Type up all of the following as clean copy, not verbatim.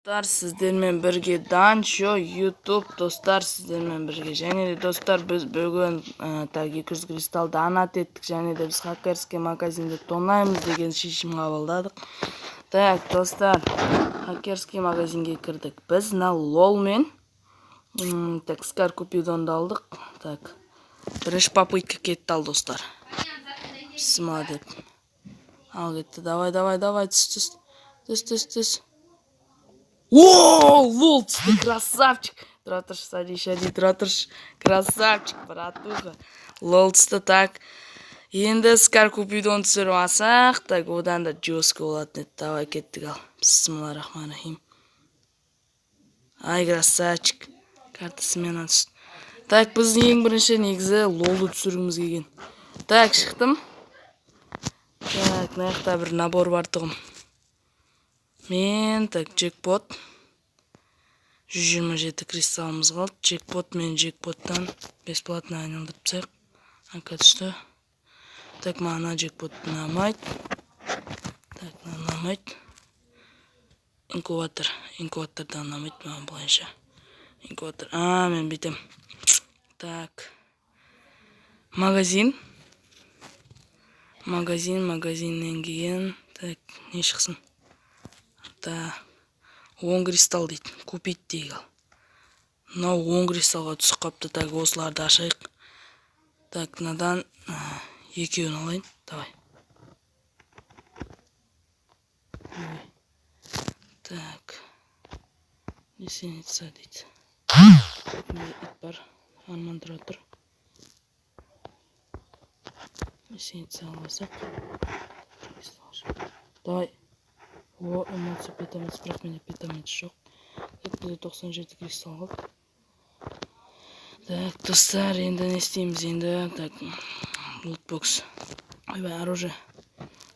Dostlar, sizlerмен бірге Данчо YouTube достар, sizlerмен бірге. Және де достар, біз бүгін 200 кристалды анат еттік, және де біз хакерский магазинде тонаймыз деген шешім қабылдадық. Так, достар, хакерский магазинге кірдік. Біз на лолмен так скар купидонды алдық. Так, бірінші попытка кетті ал, достар. Бісміллә деп. Ал кетті. Давай, түс. О, лол, ты красавчик. Тұра тұршы, тұра тұршы. Красавчик, братуха. Лол, так. Енді скар купидон түсіріп алсақ, так, одан да жескі болатын еді. Давай кеттік ал. Бисмиллахиррахманиррахим. Ай, красавчик. Картасымен атышты. Так, біз ең бірінші негізі лолды түсіргіміз келген. Так, шықтым. Так, мына бір набор бар тұғым. Мен, так, джекпот. 127 кристалымыз қалды. Джекпот мен джекпоттан бесплатно айналдырып тастайық. Ака түсті. Так, мана джекпот ұнамайды. Так, ұнамайды. Инкубаторда ұнамайды маған бұлайынша. Инкубатор. Мен бітем. Так. Магазиннен кейін. Так, не шықсын? Да, 10 кристалл дейді. Купить дейік ал. Мынау 10 кристалға түсіп қапты. Так, осыларды ашайық. Так, надан екеуін алайын. Давай. Так. Несеница дейді. Ит бар. Арман тұра тұр. Несеница аласақ. Давай. О, эмоция питамец, бірақ менде питамец жоқ. Так, бізде 97 кристалл қалды. Так, достар, енді не істейміз енді? Так, лутбокс. Ойбай, оружие.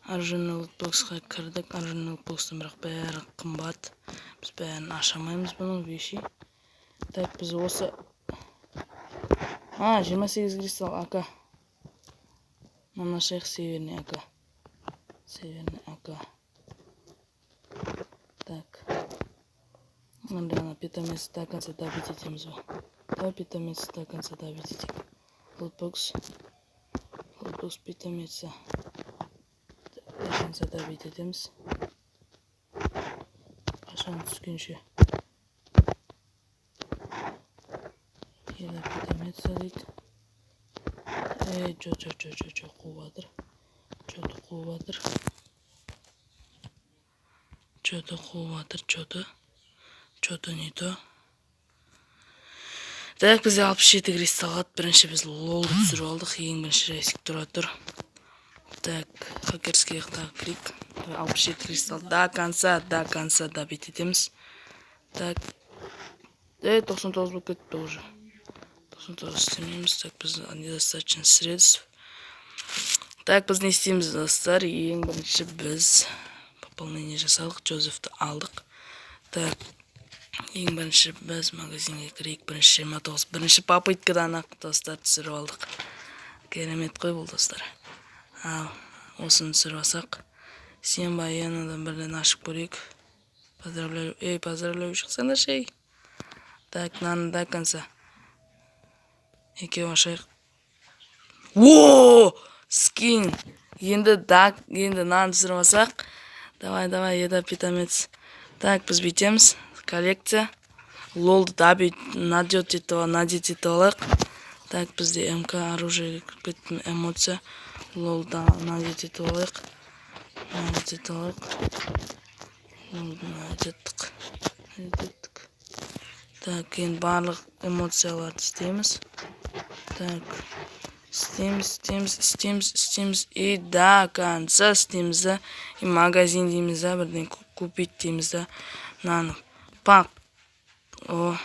Оружиені лутбоксқа кірдік. Оружиені лутбокстың бірақ бәрі қымбат. Біз бәрін ашамаймыз бұның вещи. Так, біз осы... 28 кристалл, ака. Мына шайық северный ака. Так. Андана питомец до конца добить етеміз ба. Да, питомец до конца добить етек. Лутбокс питомеца до конца добить етеміз. Қашан түскенше. Еді питомеца дейді. Жо, қуыватыр. Что-то не то. Так, бізде 67 кристалл қалды. Бірінші біз лолды түсіріп алдық. Ең бірінші рейсік тұра тұр. Так, хакерский клик. 67 кристалл. До конца добить етеміз. Так. 99 болып кетті уже. 99 істемейміз. Так, біз недостаточно средств. Так, біз не істейміз, достар. Ең бірінші біз пополнение жасадық. Джозефті алдық. Так, ең бірінші біз магазинге кірейік. Бірінші 29. Бірінші попыткадан ақ, достар, түсіріп алдық. Керемет қой бұл, достар. Ал, осыны түсіріп алсақ. Сен ба, енадан бірден ашып көрейік. Поздравляю, шықсаңдар шей. Так, наны до конца. Екеу ашайық. О, скин. Енді наны түсіріп алсақ. Давай, еда питомец. Так, біз бітеміз. Коллекция. Лолды дабит, надет етіп алайық. Так, бізде МК оружие, эмоция. Лолды надет етіп алайық. Лолды надеттік. Так, енді барлық эмоцияларды істейміз. Так, істейміз. И до конца істейміз. И магазин дейміз, бірден купить дейміз. Наны. Пак. О.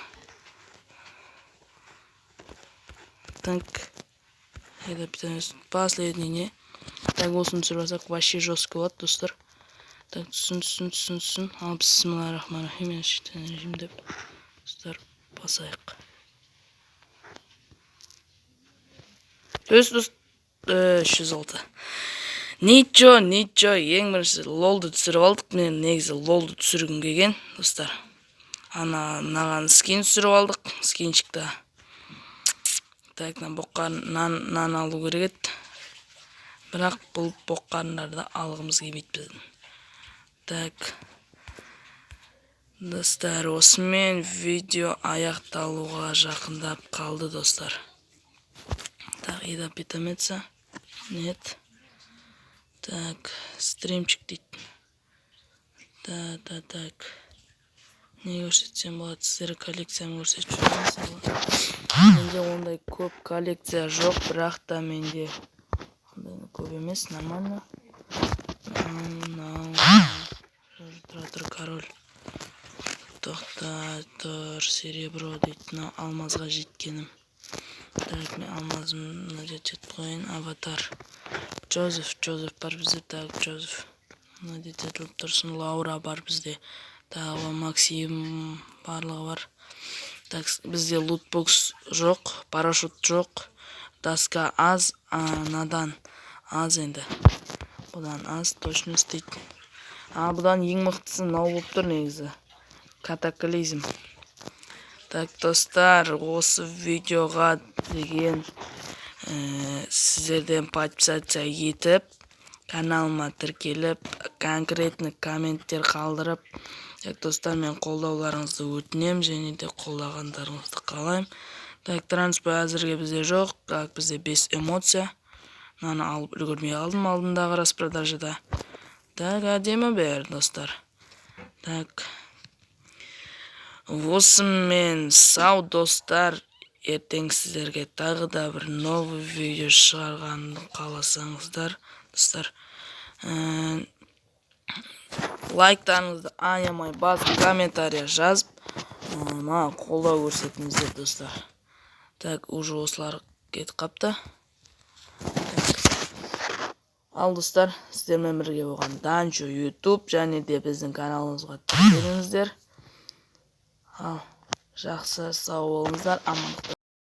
Так. Это питание. Последний, не? Так, осыны түсіріп алсақ, вообще жестко болады, достар. Так, түсін. Ал, бисмиллахиррахманиррахим. Мен шиттен режим деп. Достар, басайық. Дост. 306. Ничо, ең бірінші лолды түсіріп алдық. Мен негізі лолды түсіргім келген, достар. Мынаған скин түсіріп алдық, скинчикті. Так, нан алу керек еді. Бірақ бұл боққарындарды алғымыз келмейді біздің. Так, достар, осымен видео аяқталуға жақындап қалды, достар. Так, еда питомеца. Нет. Так, стримчик дейді. Так. Не көрсетсем болады, сіздер коллекцияны көрсетіп жүрмін. Менде ондай көп коллекция жоқ, бірақ та менде көп емес, нормально. Тұр, король. Тоқта, тұр, серебро дейді, алмазға жеткенім. Так, мен алмазымны жетіп қойын, аватар. Джозеф бар бізде, так, Джозеф. Жетіліп тұрсын, Лаура бар бізде. Тағы Максим барлығы бар. Так, бізде лутбокс жоқ, парашют жоқ. Доска аз, надан аз енді. Бұдан аз, точность дейді. Бұдан ең мықтысы мынау болып тұр негізі. Катаклизм. Так, достар, осы видеоға деген сіздерден подписация етіп, каналыма тіркеліп, конкретный комменттер қалдырып, так, достар, мен қолдауларыңызды өтінем, және де қолдағандарыңызды қалайым. Так, транспой әзірге бізде жоқ, так, бізде 5 эмоция. Мынаны алып үлгермей алдым алдындағы распродажада. Так, әдемі бер, достар. Так, осымен сау, достар. Ертең сіздерге тағы да бір новый видео шығарғанды қаласаңыздар, достар. Лайктарыңызды аямай басып, комментария жазып, маған қолдау көрсетіңіздер, достар. Так, уже осылар кетіп қапты. Ал, достар, сіздермен бірге болған Данчо YouTube және де біздің каналымызға тіркеліңіздер. Ал, жақсы, сау болыңыздар, амандықта.